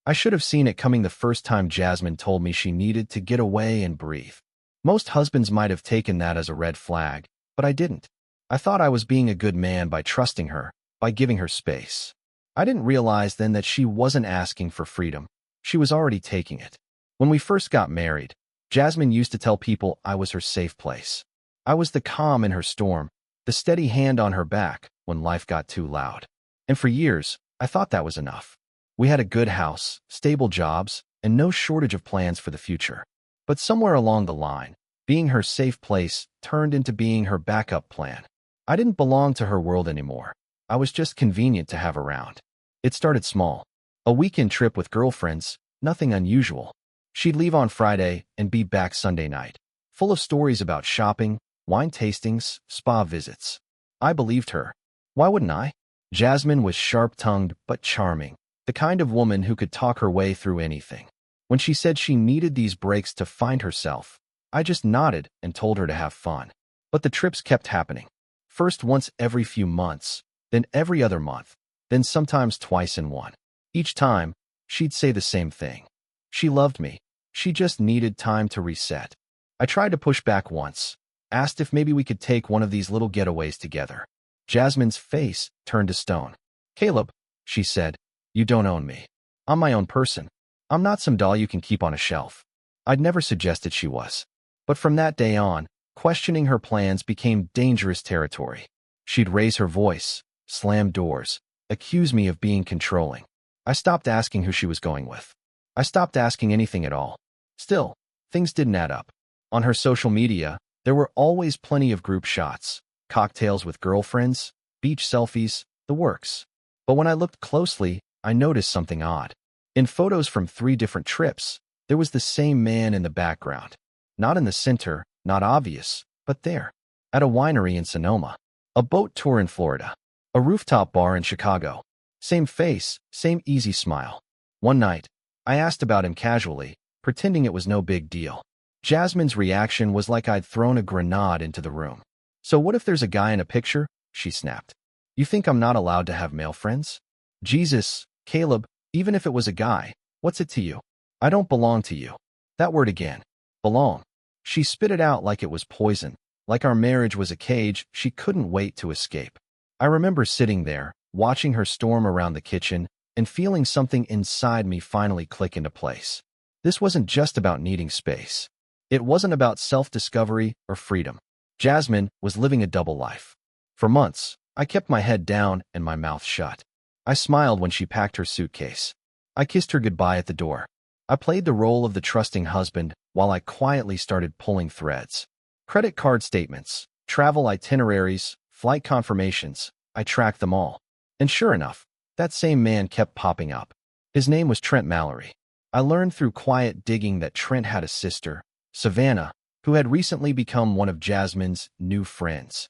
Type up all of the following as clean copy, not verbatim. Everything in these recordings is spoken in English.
I should have seen it coming the first time Jasmine told me she needed to get away and breathe. Most husbands might have taken that as a red flag, but I didn't. I thought I was being a good man by trusting her, by giving her space. I didn't realize then that she wasn't asking for freedom. She was already taking it. When we first got married, Jasmine used to tell people I was her safe place. I was the calm in her storm, the steady hand on her back when life got too loud. And for years, I thought that was enough. We had a good house, stable jobs, and no shortage of plans for the future. But somewhere along the line, being her safe place turned into being her backup plan. I didn't belong to her world anymore. I was just convenient to have around. It started small. A weekend trip with girlfriends, nothing unusual. She'd leave on Friday and be back Sunday night, full of stories about shopping, wine tastings, spa visits. I believed her. Why wouldn't I? Jasmine was sharp-tongued but charming, the kind of woman who could talk her way through anything. When she said she needed these breaks to find herself, I just nodded and told her to have fun. But the trips kept happening. First once every few months, then every other month, then sometimes twice in one. Each time, she'd say the same thing. She loved me. She just needed time to reset. I tried to push back once, asked if maybe we could take one of these little getaways together. Jasmine's face turned to stone. "Caleb," she said, "you don't own me. I'm my own person. I'm not some doll you can keep on a shelf." I'd never suggested she was. But from that day on, questioning her plans became dangerous territory. She'd raise her voice, slam doors, accuse me of being controlling. I stopped asking who she was going with. I stopped asking anything at all. Still, things didn't add up. On her social media, there were always plenty of group shots, cocktails with girlfriends, beach selfies, the works. But when I looked closely, I noticed something odd. In photos from 3 different trips, there was the same man in the background. Not in the center, not obvious, but there. At a winery in Sonoma, a boat tour in Florida, a rooftop bar in Chicago. Same face, same easy smile. One night, I asked about him casually, pretending it was no big deal. Jasmine's reaction was like I'd thrown a grenade into the room. "So what if there's a guy in a picture?" she snapped. "You think I'm not allowed to have male friends?" Jesus, Caleb, even if it was a guy, what's it to you? I don't belong to you. That word again. Belong. She spit it out like it was poison, like our marriage was a cage she couldn't wait to escape. I remember sitting there, watching her storm around the kitchen, and feeling something inside me finally click into place. This wasn't just about needing space. It wasn't about self-discovery or freedom. Jasmine was living a double life. For months, I kept my head down and my mouth shut. I smiled when she packed her suitcase. I kissed her goodbye at the door. I played the role of the trusting husband while I quietly started pulling threads. Credit card statements, travel itineraries, flight confirmations, I tracked them all. And sure enough, that same man kept popping up. His name was Trent Mallory. I learned through quiet digging that Trent had a sister, Savannah, who had recently become one of Jasmine's new friends.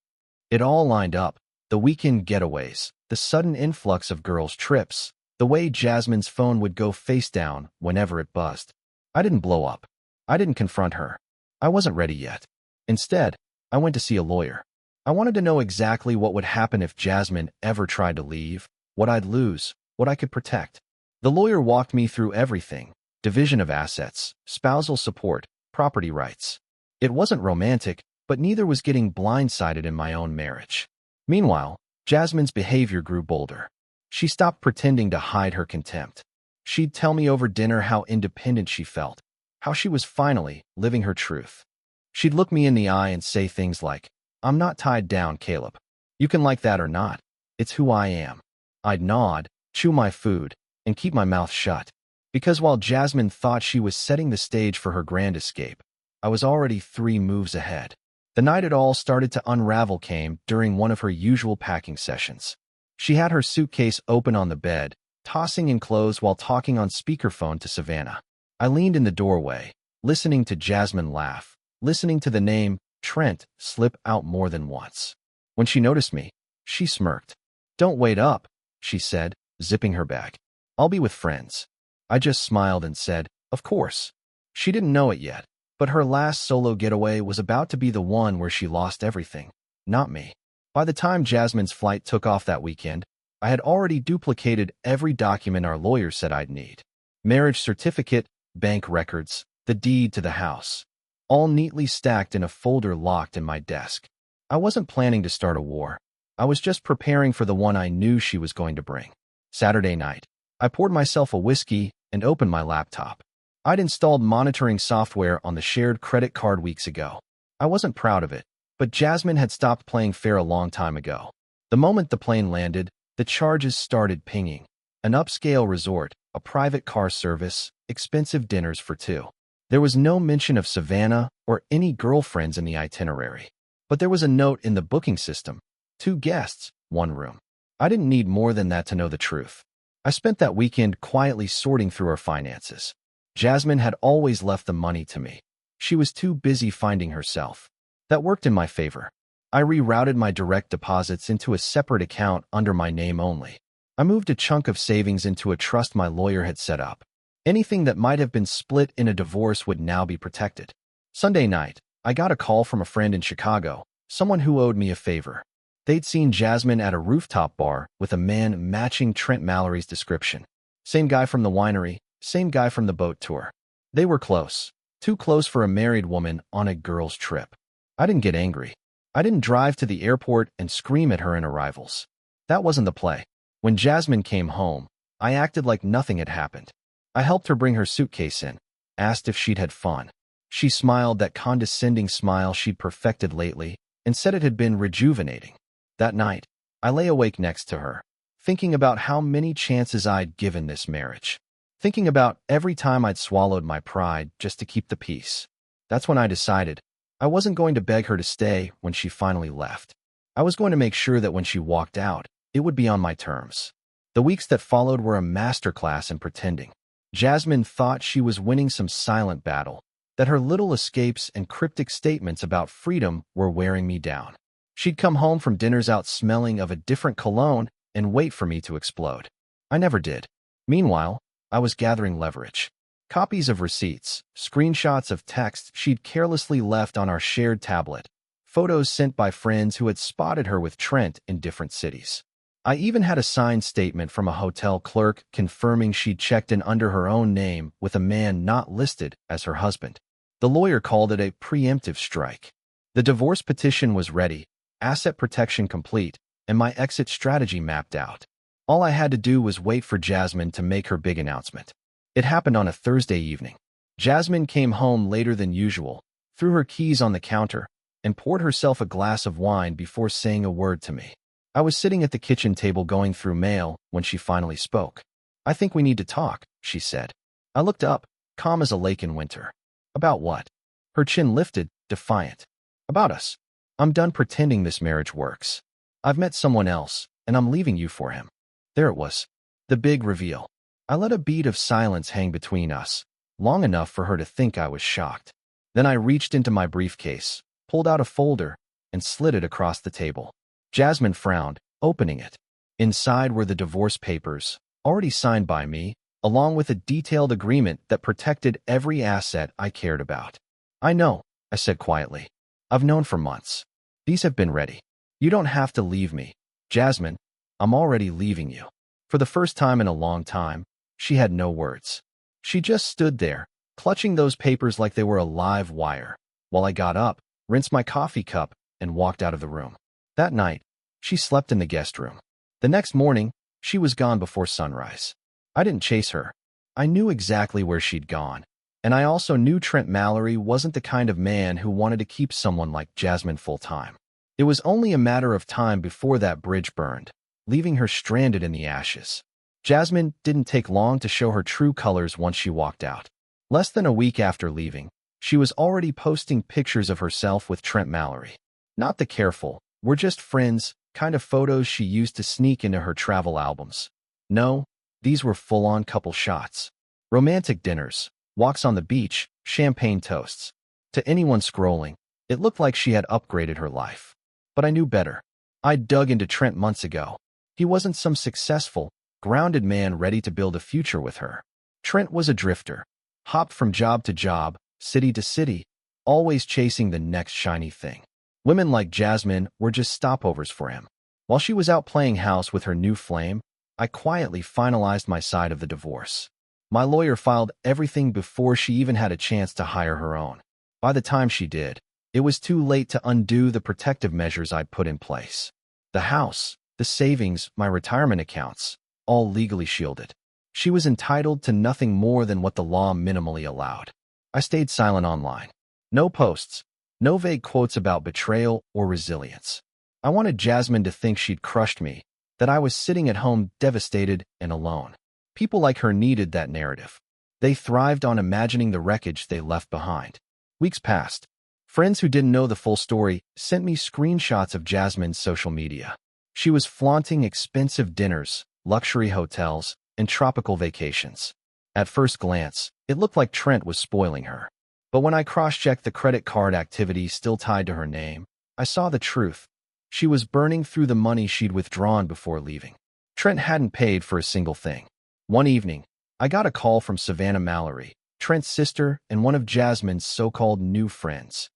It all lined up: the weekend getaways, the sudden influx of girls' trips, the way Jasmine's phone would go face down whenever it buzzed. I didn't blow up. I didn't confront her. I wasn't ready yet. Instead, I went to see a lawyer. I wanted to know exactly what would happen if Jasmine ever tried to leave, what I'd lose, what I could protect. The lawyer walked me through everything: division of assets, spousal support, property rights. It wasn't romantic, but neither was getting blindsided in my own marriage. Meanwhile, Jasmine's behavior grew bolder. She stopped pretending to hide her contempt. She'd tell me over dinner how independent she felt, how she was finally living her truth. She'd look me in the eye and say things like, "I'm not tied down, Caleb. You can like that or not. It's who I am." I'd nod, chew my food, and keep my mouth shut. Because while Jasmine thought she was setting the stage for her grand escape, I was already 3 moves ahead. The night it all started to unravel came during one of her usual packing sessions. She had her suitcase open on the bed, tossing in clothes while talking on speakerphone to Savannah. I leaned in the doorway, listening to Jasmine laugh, listening to the name Trent slip out more than once. When she noticed me, she smirked. "Don't wait up," she said, zipping her bag. "I'll be with friends." I just smiled and said, "Of course." She didn't know it yet, but her last solo getaway was about to be the one where she lost everything, not me. By the time Jasmine's flight took off that weekend, I had already duplicated every document our lawyer said I'd need. marriage certificate, bank records, the deed to the house, all neatly stacked in a folder locked in my desk. I wasn't planning to start a war. I was just preparing for the one I knew she was going to bring. Saturday night, I poured myself a whiskey and opened my laptop. I'd installed monitoring software on the shared credit card weeks ago. I wasn't proud of it, but Jasmine had stopped playing fair a long time ago. The moment the plane landed, the charges started pinging. An upscale resort, a private car service, expensive dinners for two. There was no mention of Savannah or any girlfriends in the itinerary. But there was a note in the booking system. 2 guests, 1 room. I didn't need more than that to know the truth. I spent that weekend quietly sorting through her finances. Jasmine had always left the money to me. She was too busy finding herself. That worked in my favor. I rerouted my direct deposits into a separate account under my name only. I moved a chunk of savings into a trust my lawyer had set up. Anything that might have been split in a divorce would now be protected. Sunday night, I got a call from a friend in Chicago, someone who owed me a favor. They'd seen Jasmine at a rooftop bar with a man matching Trent Mallory's description. Same guy from the winery, same guy from the boat tour. They were close. Too close for a married woman on a girl's trip. I didn't get angry. I didn't drive to the airport and scream at her in arrivals. That wasn't the play. When Jasmine came home, I acted like nothing had happened. I helped her bring her suitcase in, asked if she'd had fun. She smiled that condescending smile she'd perfected lately and said it had been rejuvenating. That night, I lay awake next to her, thinking about how many chances I'd given this marriage. Thinking about every time I'd swallowed my pride just to keep the peace. That's when I decided I wasn't going to beg her to stay when she finally left. I was going to make sure that when she walked out, it would be on my terms. The weeks that followed were a masterclass in pretending. Jasmine thought she was winning some silent battle, that her little escapes and cryptic statements about freedom were wearing me down. She'd come home from dinners out smelling of a different cologne and wait for me to explode. I never did. Meanwhile, I was gathering leverage. Copies of receipts, screenshots of texts she'd carelessly left on our shared tablet, photos sent by friends who had spotted her with Trent in different cities. I even had a signed statement from a hotel clerk confirming she'd checked in under her own name with a man not listed as her husband. The lawyer called it a preemptive strike. The divorce petition was ready, asset protection complete, and my exit strategy mapped out. All I had to do was wait for Jasmine to make her big announcement. It happened on a Thursday evening. Jasmine came home later than usual, threw her keys on the counter, and poured herself a glass of wine before saying a word to me. I was sitting at the kitchen table going through mail when she finally spoke. "I think we need to talk," she said. I looked up, calm as a lake in winter. "About what?" Her chin lifted, defiant. "About us. I'm done pretending this marriage works. I've met someone else, and I'm leaving you for him." There it was. The big reveal. I let a bead of silence hang between us, long enough for her to think I was shocked. Then I reached into my briefcase, pulled out a folder, and slid it across the table. Jasmine frowned, opening it. Inside were the divorce papers, already signed by me, along with a detailed agreement that protected every asset I cared about. "I know," I said quietly. "I've known for months. These have been ready. You don't have to leave me. Jasmine, I'm already leaving you." For the first time in a long time, she had no words. She just stood there, clutching those papers like they were a live wire, while I got up, rinsed my coffee cup, and walked out of the room. That night, she slept in the guest room. The next morning, she was gone before sunrise. I didn't chase her. I knew exactly where she'd gone, and I also knew Trent Mallory wasn't the kind of man who wanted to keep someone like Jasmine full-time. It was only a matter of time before that bridge burned, leaving her stranded in the ashes. Jasmine didn't take long to show her true colors once she walked out. Less than a week after leaving, she was already posting pictures of herself with Trent Mallory. Not the careful, "we're just friends" kind of photos she used to sneak into her travel albums. No, these were full-on couple shots. Romantic dinners, walks on the beach, champagne toasts. To anyone scrolling, it looked like she had upgraded her life. But I knew better. I'd dug into Trent months ago. He wasn't some successful, grounded man ready to build a future with her. Trent was a drifter, hopped from job to job, city to city, always chasing the next shiny thing. Women like Jasmine were just stopovers for him. While she was out playing house with her new flame, I quietly finalized my side of the divorce. My lawyer filed everything before she even had a chance to hire her own. By the time she did, it was too late to undo the protective measures I'd put in place. The house, the savings, my retirement accounts, all legally shielded. She was entitled to nothing more than what the law minimally allowed. I stayed silent online. No posts, no vague quotes about betrayal or resilience. I wanted Jasmine to think she'd crushed me, that I was sitting at home devastated and alone. People like her needed that narrative. They thrived on imagining the wreckage they left behind. Weeks passed. Friends who didn't know the full story sent me screenshots of Jasmine's social media. She was flaunting expensive dinners, luxury hotels, and tropical vacations. At first glance, it looked like Trent was spoiling her. But when I cross-checked the credit card activity still tied to her name, I saw the truth. She was burning through the money she'd withdrawn before leaving. Trent hadn't paid for a single thing. One evening, I got a call from Savannah Mallory, Trent's sister and one of Jasmine's so-called new friends.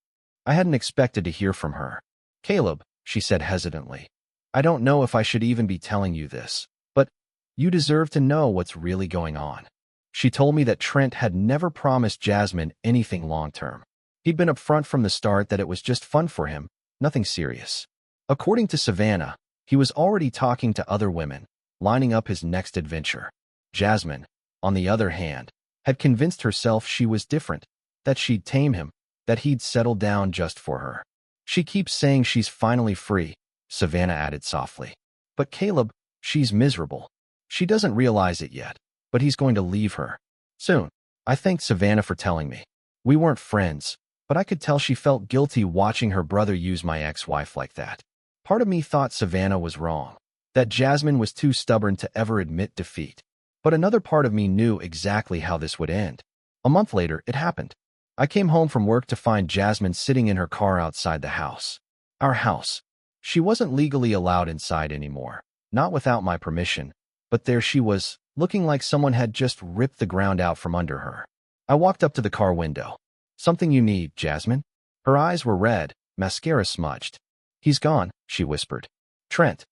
I hadn't expected to hear from her. "Caleb," she said hesitantly, "I don't know if I should even be telling you this, but you deserve to know what's really going on." She told me that Trent had never promised Jasmine anything long-term. He'd been upfront from the start that it was just fun for him, nothing serious. According to Savannah, he was already talking to other women, lining up his next adventure. Jasmine, on the other hand, had convinced herself she was different, that she'd tame him, that he'd settle down just for her. "She keeps saying she's finally free," Savannah added softly. "But Caleb, she's miserable. She doesn't realize it yet, but he's going to leave her soon." I thanked Savannah for telling me. We weren't friends, but I could tell she felt guilty watching her brother use my ex-wife like that. Part of me thought Savannah was wrong, that Jasmine was too stubborn to ever admit defeat. But another part of me knew exactly how this would end. A month later, it happened. I came home from work to find Jasmine sitting in her car outside the house. Our house. She wasn't legally allowed inside anymore, not without my permission, but there she was, looking like someone had just ripped the ground out from under her. I walked up to the car window. "Something you need, Jasmine?" Her eyes were red, mascara smudged. "He's gone," she whispered. "Trent.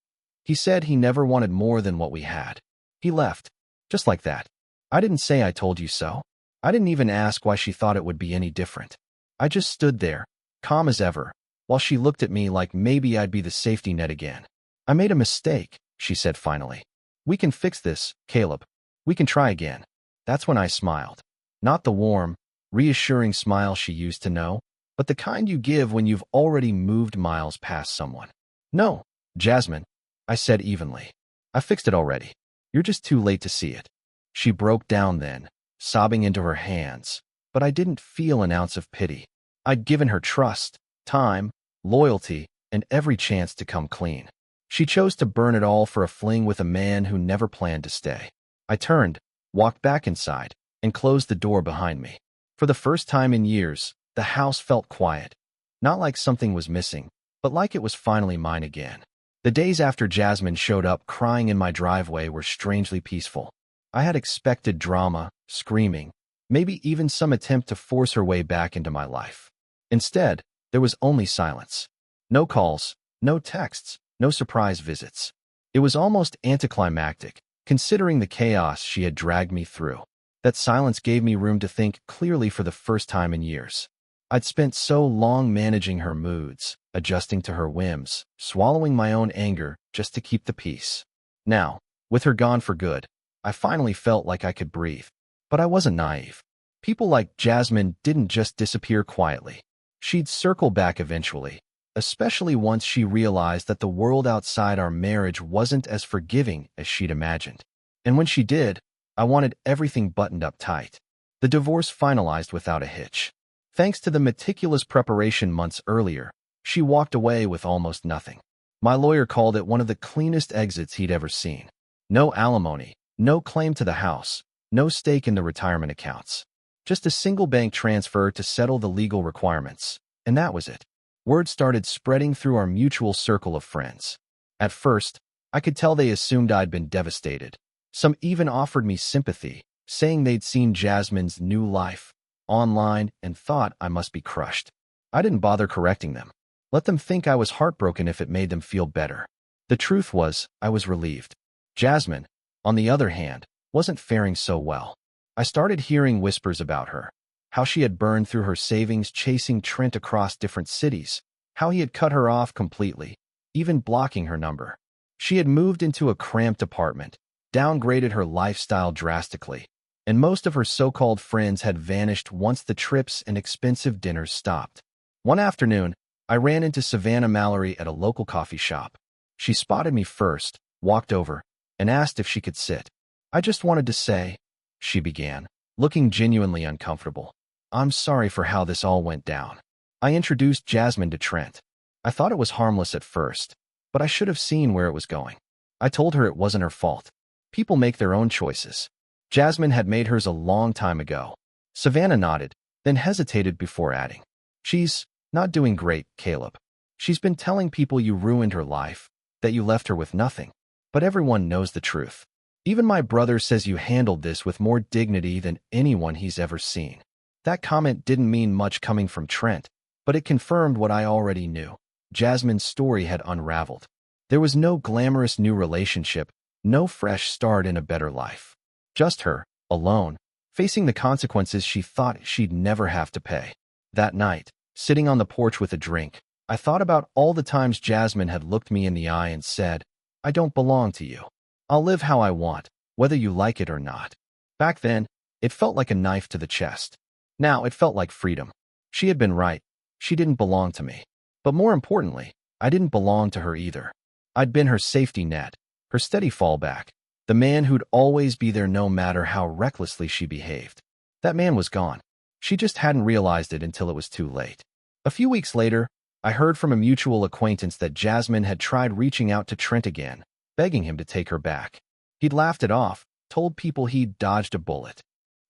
He said he never wanted more than what we had. He left. Just like that. I didn't say I told you so. I didn't even ask why she thought it would be any different. I just stood there, calm as ever, while she looked at me like maybe I'd be the safety net again. "I made a mistake," she said finally. "We can fix this, Caleb. We can try again." That's when I smiled. Not the warm, reassuring smile she used to know, but the kind you give when you've already moved miles past someone. "No, Jasmine," I said evenly. "I fixed it already. You're just too late to see it." She broke down then, sobbing into her hands, but I didn't feel an ounce of pity. I'd given her trust, time, loyalty, and every chance to come clean. She chose to burn it all for a fling with a man who never planned to stay. I turned, walked back inside, and closed the door behind me. For the first time in years, the house felt quiet. Not like something was missing, but like it was finally mine again. The days after Jasmine showed up crying in my driveway were strangely peaceful. I had expected drama, screaming, maybe even some attempt to force her way back into my life. Instead, there was only silence. No calls, no texts, no surprise visits. It was almost anticlimactic, considering the chaos she had dragged me through. That silence gave me room to think clearly for the first time in years. I'd spent so long managing her moods, adjusting to her whims, swallowing my own anger just to keep the peace. Now, with her gone for good, I finally felt like I could breathe. But I wasn't naive. People like Jasmine didn't just disappear quietly. She'd circle back eventually, especially once she realized that the world outside our marriage wasn't as forgiving as she'd imagined. And when she did, I wanted everything buttoned up tight. The divorce finalized without a hitch. Thanks to the meticulous preparation months earlier, she walked away with almost nothing. My lawyer called it one of the cleanest exits he'd ever seen. No alimony, no claim to the house, no stake in the retirement accounts. Just a single bank transfer to settle the legal requirements, and that was it. Word started spreading through our mutual circle of friends. At first, I could tell they assumed I'd been devastated. Some even offered me sympathy, saying they'd seen Jasmine's new life online and thought I must be crushed. I didn't bother correcting them. Let them think I was heartbroken if it made them feel better. The truth was, I was relieved. Jasmine, on the other hand, wasn't faring so well. I started hearing whispers about her, how she had burned through her savings chasing Trent across different cities, how he had cut her off completely, even blocking her number. She had moved into a cramped apartment, downgraded her lifestyle drastically, and most of her so-called friends had vanished once the trips and expensive dinners stopped. One afternoon, I ran into Savannah Mallory at a local coffee shop. She spotted me first, walked over, and asked if she could sit. I just wanted to say, she began, looking genuinely uncomfortable. I'm sorry for how this all went down. I introduced Jasmine to Trent. I thought it was harmless at first, but I should have seen where it was going. I told her it wasn't her fault. People make their own choices. Jasmine had made hers a long time ago. Savannah nodded, then hesitated before adding, She's not doing great, Caleb. She's been telling people you ruined her life, that you left her with nothing. But everyone knows the truth. Even my brother says you handled this with more dignity than anyone he's ever seen. That comment didn't mean much coming from Trent, but it confirmed what I already knew. Jasmine's story had unraveled. There was no glamorous new relationship, no fresh start in a better life. Just her, alone, facing the consequences she thought she'd never have to pay. That night, sitting on the porch with a drink, I thought about all the times Jasmine had looked me in the eye and said, I don't belong to you. I'll live how I want, whether you like it or not. Back then, it felt like a knife to the chest. Now it felt like freedom. She had been right. She didn't belong to me. But more importantly, I didn't belong to her either. I'd been her safety net, her steady fallback, the man who'd always be there no matter how recklessly she behaved. That man was gone. She just hadn't realized it until it was too late. A few weeks later, I heard from a mutual acquaintance that Jasmine had tried reaching out to Trent again, begging him to take her back. He'd laughed it off, told people he'd dodged a bullet.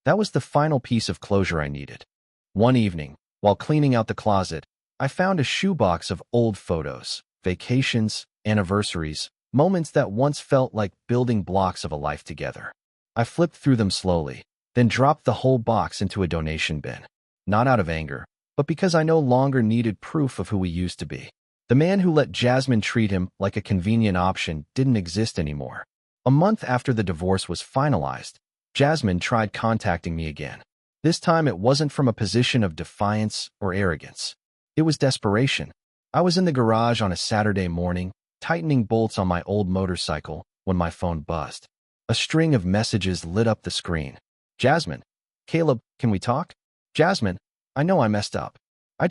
That was the final piece of closure I needed. One evening, while cleaning out the closet, I found a shoebox of old photos, vacations, anniversaries, moments that once felt like building blocks of a life together. I flipped through them slowly, then dropped the whole box into a donation bin. Not out of anger, but because I no longer needed proof of who we used to be. The man who let Jasmine treat him like a convenient option didn't exist anymore. A month after the divorce was finalized, Jasmine tried contacting me again. This time it wasn't from a position of defiance or arrogance. It was desperation. I was in the garage on a Saturday morning, tightening bolts on my old motorcycle, when my phone buzzed. A string of messages lit up the screen. Jasmine. Caleb, can we talk? Jasmine. I know I messed up. I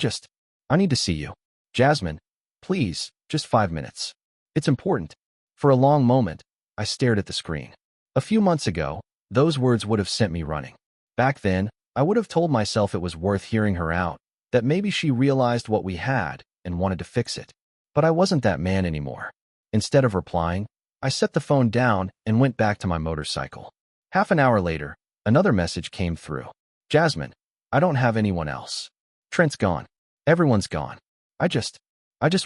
need to see you. Jasmine. Please, just 5 minutes. It's important. For a long moment, I stared at the screen. A few months ago, those words would have sent me running. Back then, I would have told myself it was worth hearing her out, that maybe she realized what we had and wanted to fix it. But I wasn't that man anymore. Instead of replying, I set the phone down and went back to my motorcycle. Half an hour later, another message came through. Jasmine, I don't have anyone else. Trent's gone. Everyone's gone. I just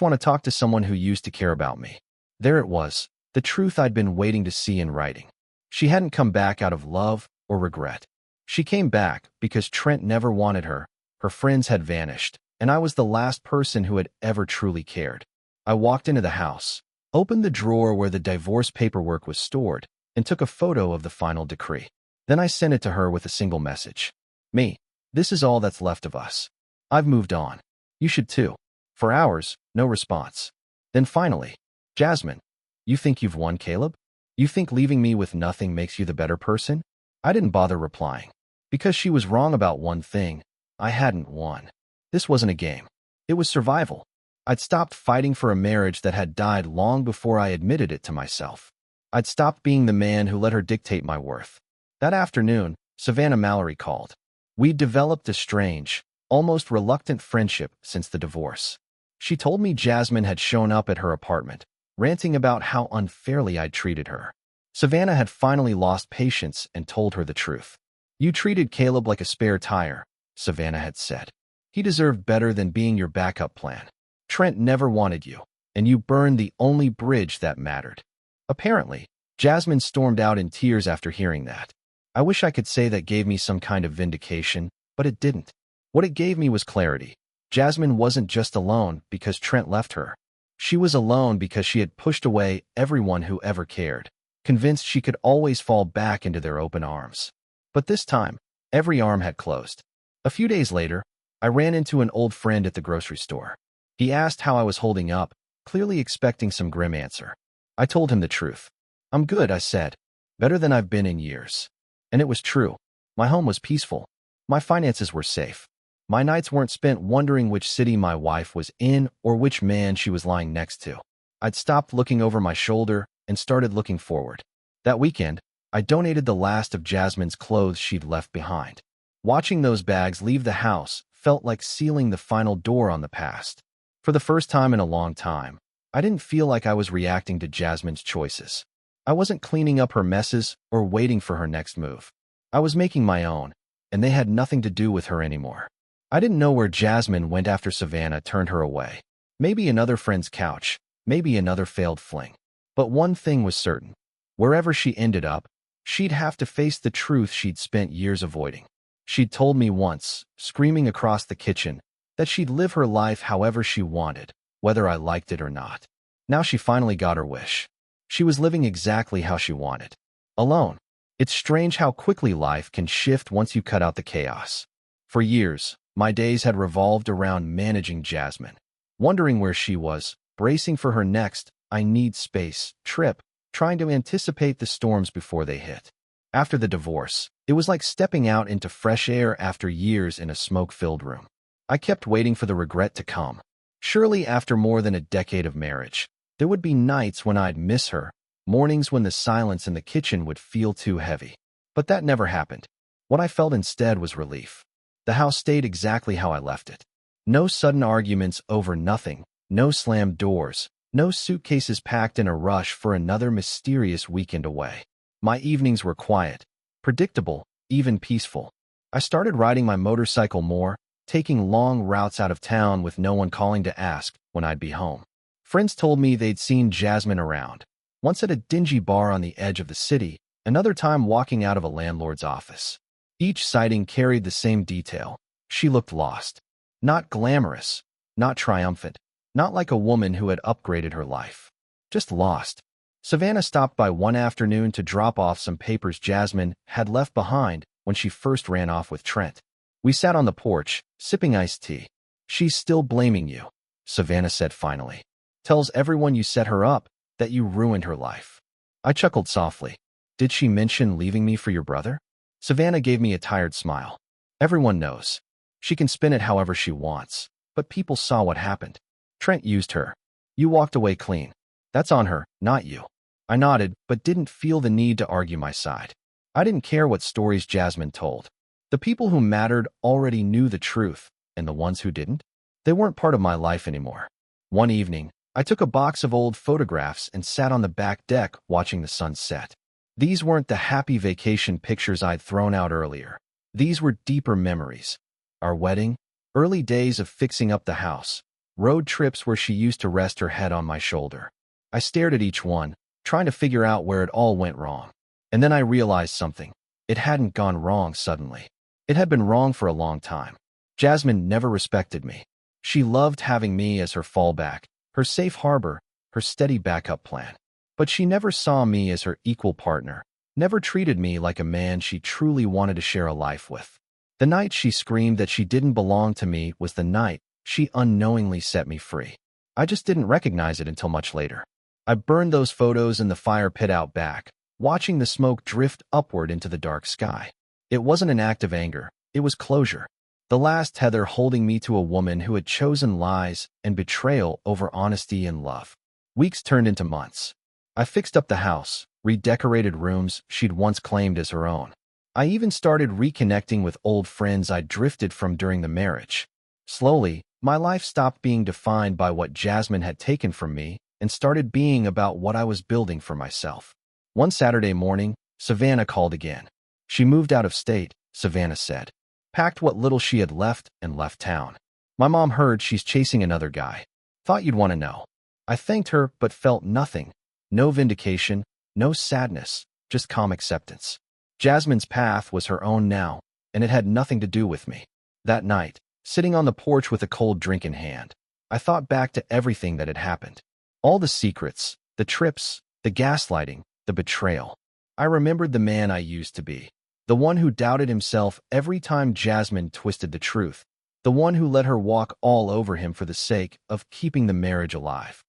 want to talk to someone who used to care about me. There it was, the truth I'd been waiting to see in writing. She hadn't come back out of love or regret. She came back because Trent never wanted her, her friends had vanished, and I was the last person who had ever truly cared. I walked into the house, opened the drawer where the divorce paperwork was stored, and took a photo of the final decree. Then I sent it to her with a single message. Me, this is all that's left of us. I've moved on. You should too. For hours, no response. Then finally, Jasmine, you think you've won, Caleb? You think leaving me with nothing makes you the better person? I didn't bother replying. Because she was wrong about one thing, I hadn't won. This wasn't a game. It was survival. I'd stopped fighting for a marriage that had died long before I admitted it to myself. I'd stopped being the man who let her dictate my worth. That afternoon, Savannah Mallory called. We'd developed a strange, almost reluctant friendship since the divorce. She told me Jasmine had shown up at her apartment, ranting about how unfairly I'd treated her. Savannah had finally lost patience and told her the truth. You treated Caleb like a spare tire, Savannah had said. He deserved better than being your backup plan. Trent never wanted you, and you burned the only bridge that mattered. Apparently, Jasmine stormed out in tears after hearing that. I wish I could say that gave me some kind of vindication, but it didn't. What it gave me was clarity. Jasmine wasn't just alone because Trent left her. She was alone because she had pushed away everyone who ever cared, convinced she could always fall back into their open arms. But this time, every arm had closed. A few days later, I ran into an old friend at the grocery store. He asked how I was holding up, clearly expecting some grim answer. I told him the truth. "I'm good," I said. "Better than I've been in years." And it was true. My home was peaceful. My finances were safe. My nights weren't spent wondering which city my wife was in or which man she was lying next to. I'd stopped looking over my shoulder and started looking forward. That weekend, I donated the last of Jasmine's clothes she'd left behind. Watching those bags leave the house felt like sealing the final door on the past. For the first time in a long time, I didn't feel like I was reacting to Jasmine's choices. I wasn't cleaning up her messes or waiting for her next move. I was making my own, and they had nothing to do with her anymore. I didn't know where Jasmine went after Savannah turned her away. Maybe another friend's couch, maybe another failed fling. But one thing was certain. Wherever she ended up, she'd have to face the truth she'd spent years avoiding. She'd told me once, screaming across the kitchen, that she'd live her life however she wanted, whether I liked it or not. Now she finally got her wish. She was living exactly how she wanted. Alone. It's strange how quickly life can shift once you cut out the chaos. For years, my days had revolved around managing Jasmine, wondering where she was, bracing for her next "I need space" trip, trying to anticipate the storms before they hit. After the divorce, it was like stepping out into fresh air after years in a smoke-filled room. I kept waiting for the regret to come. Surely after more than a decade of marriage, there would be nights when I'd miss her, mornings when the silence in the kitchen would feel too heavy. But that never happened. What I felt instead was relief. The house stayed exactly how I left it. No sudden arguments over nothing, no slammed doors, no suitcases packed in a rush for another mysterious weekend away. My evenings were quiet, predictable, even peaceful. I started riding my motorcycle more, taking long routes out of town with no one calling to ask when I'd be home. Friends told me they'd seen Jasmine around, once at a dingy bar on the edge of the city, another time walking out of a landlord's office. Each sighting carried the same detail. She looked lost. Not glamorous, not triumphant, not like a woman who had upgraded her life. Just lost. Savannah stopped by one afternoon to drop off some papers Jasmine had left behind when she first ran off with Trent. We sat on the porch, sipping iced tea. "She's still blaming you," Savannah said finally. "Tells everyone you set her up, that you ruined her life." I chuckled softly. "Did she mention leaving me for your brother?" Savannah gave me a tired smile. "Everyone knows. She can spin it however she wants, but people saw what happened. Trent used her. You walked away clean. That's on her, not you." I nodded, but didn't feel the need to argue my side. I didn't care what stories Jasmine told. The people who mattered already knew the truth, and the ones who didn't, they weren't part of my life anymore. One evening, I took a box of old photographs and sat on the back deck watching the sun set. These weren't the happy vacation pictures I'd thrown out earlier. These were deeper memories. Our wedding, early days of fixing up the house, road trips where she used to rest her head on my shoulder. I stared at each one, trying to figure out where it all went wrong. And then I realized something. It hadn't gone wrong suddenly. It had been wrong for a long time. Jasmine never respected me. She loved having me as her fallback, her safe harbor, her steady backup plan. But she never saw me as her equal partner, never treated me like a man she truly wanted to share a life with. The night she screamed that she didn't belong to me was the night she unknowingly set me free. I just didn't recognize it until much later. I burned those photos in the fire pit out back, watching the smoke drift upward into the dark sky. It wasn't an act of anger, it was closure. The last tether holding me to a woman who had chosen lies and betrayal over honesty and love. Weeks turned into months. I fixed up the house, redecorated rooms she'd once claimed as her own. I even started reconnecting with old friends I'd drifted from during the marriage. Slowly, my life stopped being defined by what Jasmine had taken from me and started being about what I was building for myself. One Saturday morning, Savannah called again. She moved out of state, Savannah said. Packed what little she had left and left town. "My mom heard she's chasing another guy. Thought you'd want to know." I thanked her but felt nothing. No vindication, no sadness, just calm acceptance. Jasmine's path was her own now, and it had nothing to do with me. That night, sitting on the porch with a cold drink in hand, I thought back to everything that had happened. All the secrets, the trips, the gaslighting, the betrayal. I remembered the man I used to be. The one who doubted himself every time Jasmine twisted the truth. The one who let her walk all over him for the sake of keeping the marriage alive.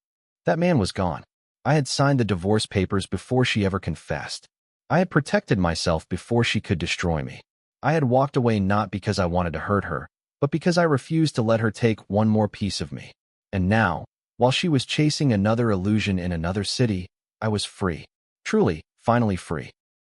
That man was gone. I had signed the divorce papers before she ever confessed. I had protected myself before she could destroy me. I had walked away not because I wanted to hurt her, but because I refused to let her take one more piece of me. And now, while she was chasing another illusion in another city, I was free. Truly, finally free.